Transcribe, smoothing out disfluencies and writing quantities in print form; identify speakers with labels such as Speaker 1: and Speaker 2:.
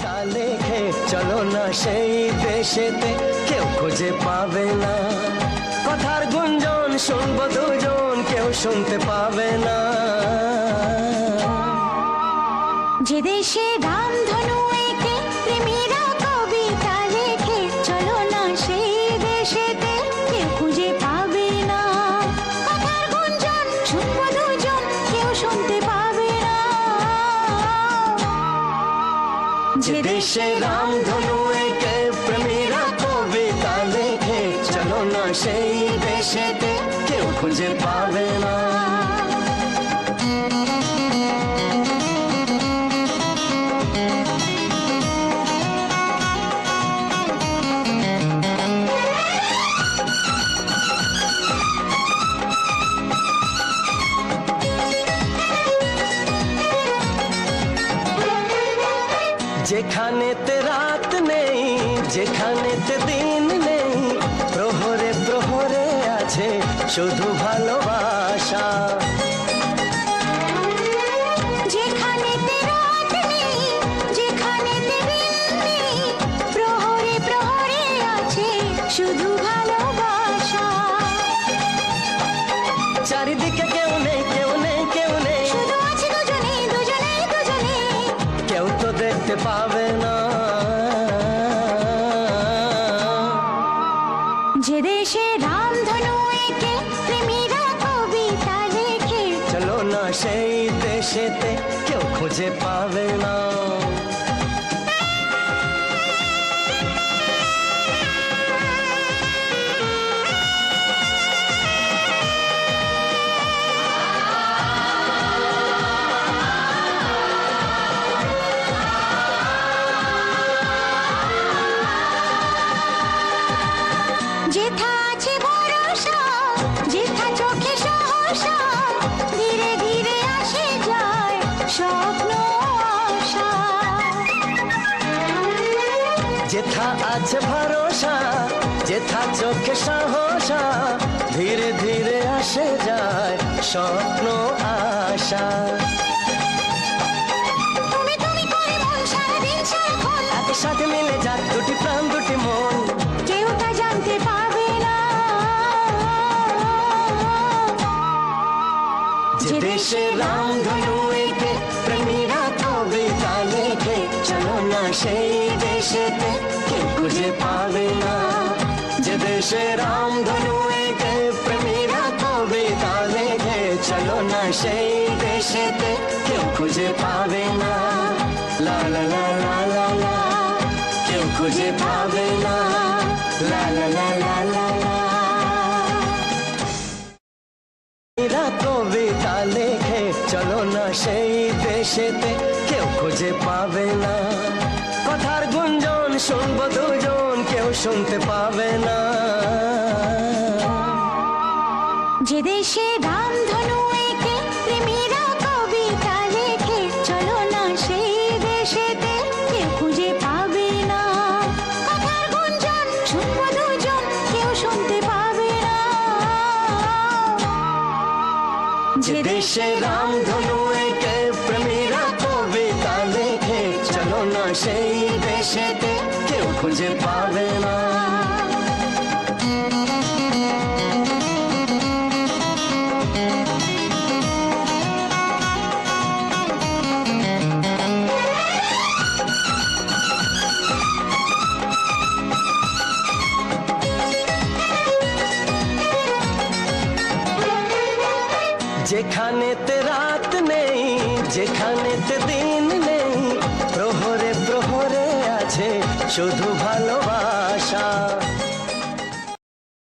Speaker 1: কবিতা লেখে চলো না সেই দেশেতে কেউ খুঁজে পাবে না কথার গুঞ্জন শুনবো দুজন কেউ শুনতে পাবে না
Speaker 2: যে দেশে রামধনু এঁকে প্রেমীরা কবিতা লেখে চলো না সেই দেশেতে কেউ খুঁজে পাবে না কথার গুঞ্জন শুনবো দুজন কেউ শুনতে পাবে না
Speaker 1: যে দেশে রামধনু এঁকে প্রেমীরা কবিতা লেখে চলো না সেই দেশেতে কেউ খুঁজে পাবে না যেখানেতে রাত নেই যেখানেতে দিন নেই প্রহরে প্রহরে আছে শুধু ভালোবাসা
Speaker 2: যেখানেতে রাত নেই যেখানেতে দিন নেই প্রহরে প্রহরে আছে শুধু ভালোবাসা
Speaker 1: চারিদিকে কেউ নেই কেউ নেই কেউ নেই
Speaker 2: শুধু আছে দুজনেই দুজনেই দুজনেই
Speaker 1: কেউ তো দেখতে পাবে না
Speaker 2: যে দেশে রামধনু এঁকে প্রেমীরা কবিতা লেখে
Speaker 1: চলো না সেই দেশেতে কেউ খুঁজে পাবে না
Speaker 2: যেথা আছে ভরসা যেথা চোখে সহসা ধীরে ধীরে আসে যায় স্বপ্ন আশা
Speaker 1: যেথা আছে ভরসা যেথা চোখে সাহসা ধীরে ধীরে আসে যায় স্বপ্ন আশা
Speaker 2: তুমি তুমি করে মন সারাদিন সারাক্ষণ
Speaker 1: একসাথে মিলে যাক দুটি প্রাণ দুটি মন
Speaker 2: কেউ তা জানতে পারবে না
Speaker 1: যে দেশে রামধনু এঁকে প্রেমীরা কবিতা লেখে চলো না সেই দেশেতে কেউ খুঁজে পাবে না যে দেশে রামধনু এঁকে প্রেমীরা কবিতা লেখে চলো না সেই দেশেতে কেউ খুঁজে পাবে না লা লা লা লা লা লা কেউ খুঁজে পাবে না লা লা লা লা লা লা এরা কবিতা লেখে চলো না সেই দেশেতে কেউ খুঁজে পাবে না কথার গুঞ্জন শুনবো দুজন কেউ শুনতে পাবে না
Speaker 2: যে দেশে রামধনু এঁকে প্রেমীরা কবিতা লেখে চলো না সেই দেশেতে কেউ খুঁজে পাবে না কথার গুঞ্জন শুনবো দুজন কেউ শুনতে পাবে না
Speaker 1: যে দেশে রামধনু এঁকে প্রেমীরা কবিতা লেখে চলো না সেই দেশেতে কেউ খুঁজে পাবে না যেখানেতে রাত নেই যেখানেতে দিন নেই প্রহরে প্রহরে আছে শুধু ভালোবাসা